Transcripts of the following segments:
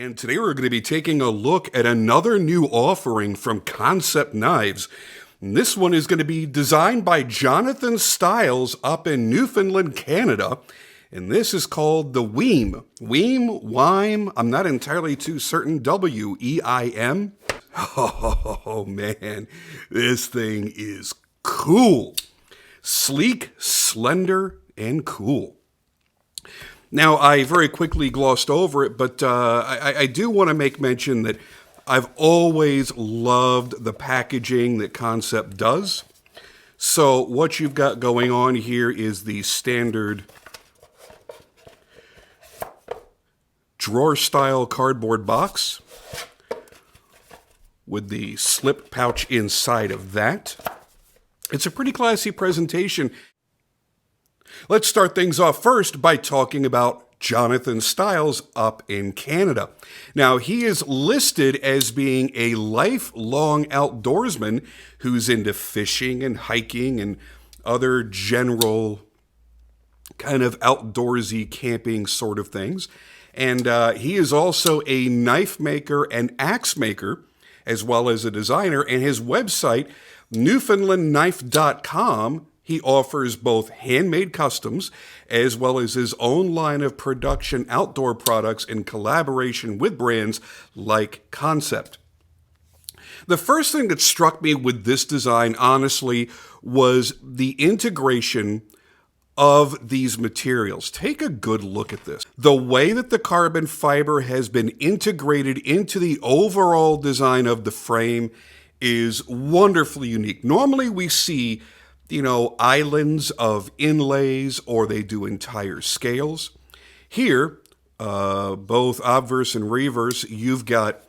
And today we're going to be taking a look at another new offering from Kansept Knives. And this one is going to be designed by Jonathan Stiles up in Newfoundland, Canada. And this is called the Weim. Weim? I'm not entirely too certain. W-E-I-M. Oh man, this thing is cool. Sleek, slender, and cool. Now, I very quickly glossed over it, but I do want to make mention that I've always loved the packaging that Kansept does. So what you've got going on here is the standard drawer-style cardboard box with the slip pouch inside of that. It's a pretty classy presentation. Let's start things off first by talking about Jonathan Stiles up in Canada. Now, he is listed as being a lifelong outdoorsman who's into fishing and hiking and other general kind of outdoorsy camping sort of things. And he is also a knife maker and axe maker, as well as a designer. And his website, newfoundlandknife.com, he offers both handmade customs as well as his own line of production outdoor products in collaboration with brands like Kansept. The first thing that struck me with this design, honestly, was the integration of these materials. Take a good look at this. The way that the carbon fiber has been integrated into the overall design of the frame is wonderfully unique. Normally we see islands of inlays, or they do entire scales. Here, both obverse and reverse, you've got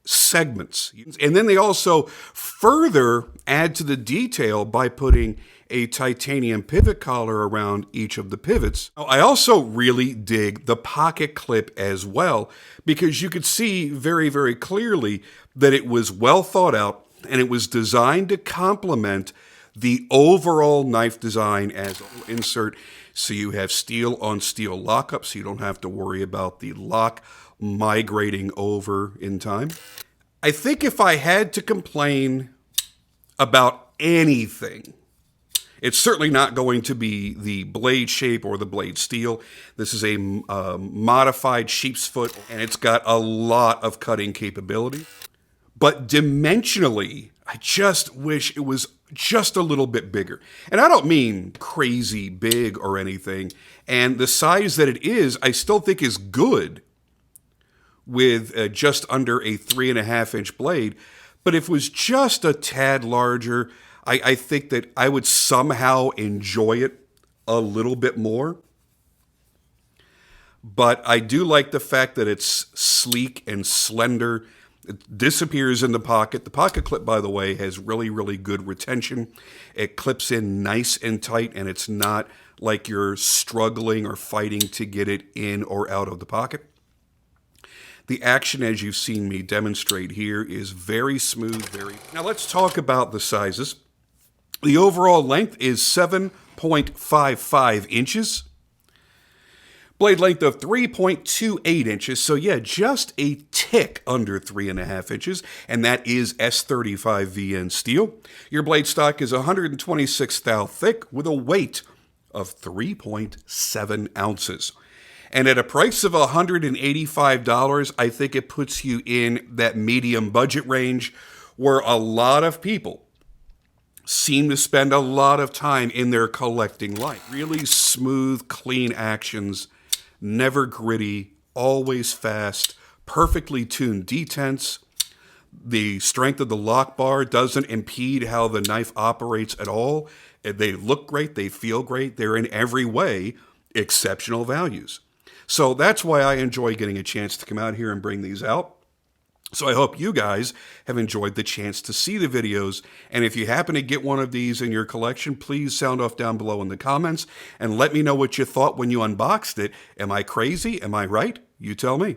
segments. And then they also further add to the detail by putting a titanium pivot collar around each of the pivots. I also really dig the pocket clip as well, because you could see very, very clearly that it was well thought out and it was designed to complement the overall knife design as an insert, so you have steel on steel lockup, so you don't have to worry about the lock migrating over in time. I think if I had to complain about anything, it's certainly not going to be the blade shape or the blade steel. This is a modified sheep's foot, and it's got a lot of cutting capability. But dimensionally, I just wish it was just a little bit bigger. And I don't mean crazy big or anything. And the size that it is, I still think is good with just under a 3.5-inch blade. But if it was just a tad larger, I think that I would somehow enjoy it a little bit more. But I do like the fact that it's sleek and slender. It disappears in the pocket. The pocket clip, by the way, has really, really good retention. It clips in nice and tight, and it's not like you're struggling or fighting to get it in or out of the pocket. The action, as you've seen me demonstrate here, is very smooth. Now let's talk about the sizes. The overall length is 7.55 inches. Blade length of 3.28 inches, so yeah, just a tick under 3.5 inches, and that is S35 VN steel. Your blade stock is 126 thou thick with a weight of 3.7 ounces. And at a price of $185, I think it puts you in that medium budget range where a lot of people seem to spend a lot of time in their collecting life. Really smooth, clean actions. Never gritty, always fast, perfectly tuned detents. The strength of the lock bar doesn't impede how the knife operates at all. They look great, they feel great, they're in every way exceptional values. So that's why I enjoy getting a chance to come out here and bring these out. So I hope you guys have enjoyed the chance to see the videos. And if you happen to get one of these in your collection, please sound off down below in the comments and let me know what you thought when you unboxed it. Am I crazy? Am I right? You tell me.